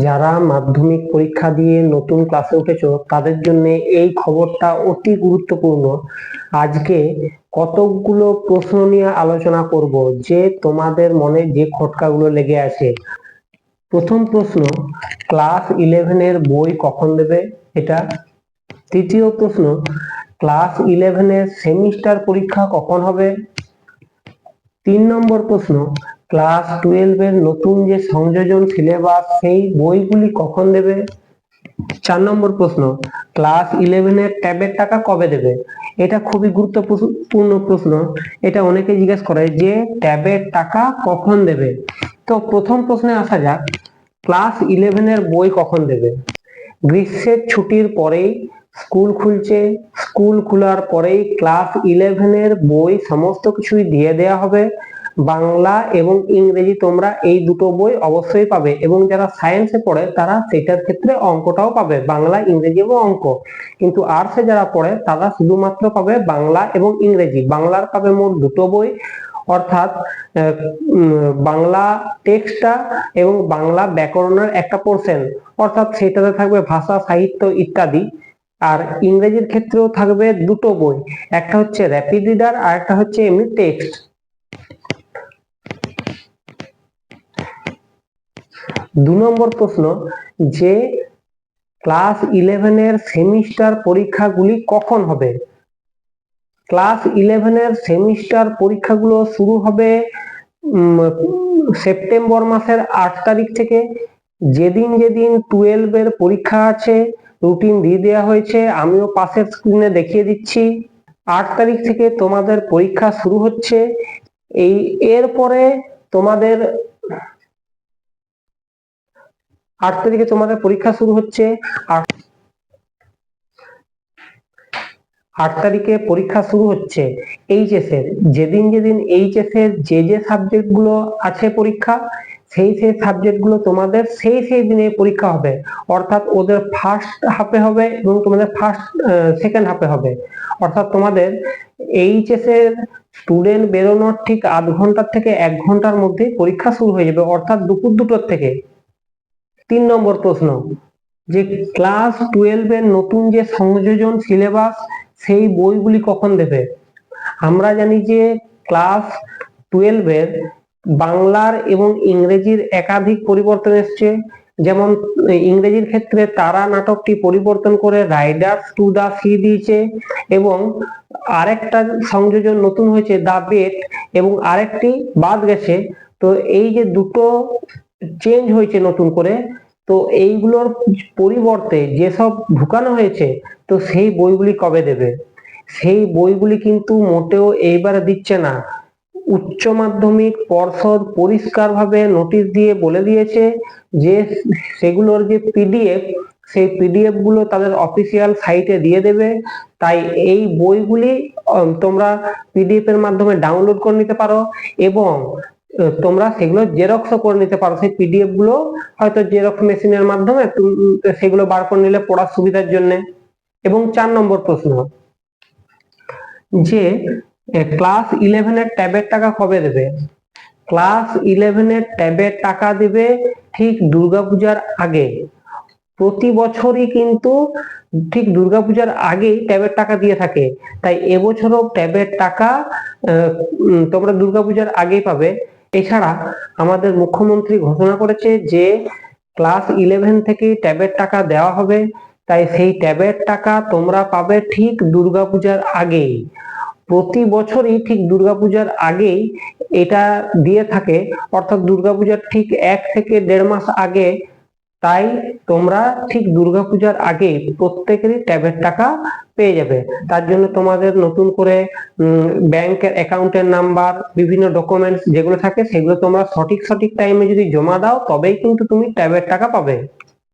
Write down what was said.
যারা মাধ্যমিক পরীক্ষা দিয়ে নতুন ক্লাসে উঠেছো তাদের জন্য এই খবরটা অতি গুরুত্বপূর্ণ। আজকে কতকগুলো প্রশ্ন নিয়ে আলোচনা করব যে তোমাদের মনে যে খটকাগুলো লেগে আছে। প্রথম প্রশ্ন, ক্লাস 11 এর বই কখন দেবে? এটা। তৃতীয় প্রশ্ন, ক্লাস 11 এর সেমিস্টার পরীক্ষা কখন হবে? 3 নম্বর প্রশ্ন, ক্লাস 12 এর নতুন যে সংযোজন সিলেবাস সেই বইগুলি কখন দেবে? 4 নম্বর প্রশ্ন, ক্লাস 11 এর ট্যাবের টাকা কবে দেবে? এটা খুবই গুরুত্বপূর্ণ প্রশ্ন। এটা অনেকে জিজ্ঞেস করে যে ট্যাবের টাকা কখন দেবে। তো প্রথম প্রশ্নে আসা যাক, ক্লাস 11 এর বই কখন দেবে? গ্রীষ্মের ছুটির পরেই স্কুল খুলছে, স্কুল খোলার পরেই ক্লাস 11 এর বই সমস্ত কিছুই দিয়ে দেয়া হবে। বাংলা এবং ইংরেজি তোমরা এই দুটো বই অবশ্যই পাবে, এবং যারা সায়েন্সে পড়ে তারা সেটার ক্ষেত্রে অঙ্কটাও পাবে, বাংলা ইংরেজি এবং অঙ্ক। কিন্তু আর্টসে যারা পড়ে তারা শুধুমাত্র পাবে বাংলা এবং ইংরেজি। বাংলার পাবে মোট দুটো বই, অর্থাৎ বাংলা টেক্সটটা এবং বাংলা ব্যাকরণের একটা পোর্শন, অর্থাৎ সেটাতে থাকবে ভাষা সাহিত্য ইত্যাদি। আর ইংরেজির ক্ষেত্রেও থাকবে দুটো বই, একটা হচ্ছে র্যাপিড রিডার আর একটা হচ্ছে এমনি টেক্সট। 2 নম্বর প্রশ্ন, যে ক্লাস 11 এর সেমিস্টার পরীক্ষাগুলি কখন হবে? ক্লাস 11 এর সেমিস্টার পরীক্ষাগুলো শুরু হবে সেপ্টেম্বর মাসের 8 তারিখ থেকে। যেদিন যেদিন 12 এর পরীক্ষা আছে রুটিন দিয়ে দেওয়া হয়েছে, আমিও পাশের স্ক্রিনে দেখিয়ে দিচ্ছি। 8 তারিখ থেকে তোমাদের পরীক্ষা শুরু হচ্ছে। এরপরে তোমাদের 8 তারিখে তোমাদের পরীক্ষা শুরু হচ্ছে। 8 তারিখে পরীক্ষা শুরু হচ্ছে এইচএস এর। যেদিন যেদিন এইচএস এর যে সাবজেক্ট গুলো আছে পরীক্ষা, সেই সাবজেক্ট গুলো তোমাদের সেই দিনে পরীক্ষা হবে, অর্থাৎ ওদের ফার্স্ট হাফে হবে এবং তোমাদের সেকেন্ড হাফে হবে। অর্থাৎ তোমাদের এইচএস এর স্টুডেন্ট বেরোনোর ঠিক আধ ঘন্টা থেকে 1 ঘন্টার মধ্যে পরীক্ষা শুরু হয়ে যাবে, অর্থাৎ দুপুর 2টোর থেকে। 3 নম্বর প্রশ্ন, যে ক্লাস 12 এর নতুন যে সংযোজন সিলেবাস সেই বইগুলি কখন দেবে? আমরা জানি যে ক্লাস 12 এর বাংলার এবং ইংরেজির একাধিক পরিবর্তন এসছে। যেমন ইংরেজির ক্ষেত্রে তারা নাটকটি পরিবর্তন করে রাইডার্স টু দা সি দিয়েছে, এবং আরেকটা সংযোজন নতুন হয়েছে দা বেট, এবং আরেকটি বাদ গেছে। তো এই যে দুটো চেঞ্জ হয়েছে নতুন করে, তো এইগুলোর পরিবর্তে যেসব ঢুকানো হয়েছে, তো সেই বইগুলি কবে দেবে? সেই বইগুলি কিন্তু মোটেও এইবার দিচ্ছে না। উচ্চ মাধ্যমিক পর্ষদ পরিষ্কারভাবে নোটিশ দিয়ে বলে দিয়েছে যে সেগুলোর যে পিডিএফ, সেই পিডিএফ গুলো তাদের অফিসিয়াল সাইটে দিয়ে দেবে। তাই এই বইগুলি তোমরা পিডিএফ এর মাধ্যমে ডাউনলোড করে নিতে পারো, এবং তোমরা সেগুলো জেরক্সও করে নিতে পারো। সেই পিডিএফ গুলো হয়তো জেরক্স মেশিনের মাধ্যমে সেগুলো বার করে নিলে পড়ার সুবিধার জন্য। এবং 4 নম্বর প্রশ্ন, যে ক্লাস 11 এর ট্যাবের টাকা কবে দেবে? ক্লাস 11 এর ট্যাবের টাকা দেবে ঠিক দুর্গাপূজার আগে। প্রতি বছরই কিন্তু ঠিক দুর্গাপূজার আগেই ট্যাবের টাকা দিয়ে থাকে, তাই এবছরও ট্যাবের টাকা তোমরা দুর্গাপূজার আগেই পাবে। এছাড়া আমাদের মুখ্যমন্ত্রী ঘোষণা করেছে যে ক্লাস 11 থেকে ট্যাবের টাকা দেওয়া হবে, তাই সেই ট্যাবের টাকা তোমরা পাবে ঠিক দুর্গাপূজার আগেই। প্রতি বছরই ঠিক দুর্গাপূজার আগেই এটা দিয়ে থাকে, অর্থাৎ দুর্গাপূজার ঠিক 1 থেকে 1.5 মাস আগে। তাই তোমরা ঠিক দুর্গাপূজার আগে প্রত্যেকেরই ট্যাবের টাকা পেয়ে যাবে। তার জন্য তোমাদের নতুন করে ব্যাংকের অ্যাকাউন্টের নাম্বার, বিভিন্ন ডকুমেন্টস যেগুলো থাকে সেগুলো তোমরা সঠিক টাইমে যদি জমা দাও তবেই কিন্তু তুমি ট্যাবের টাকা পাবে।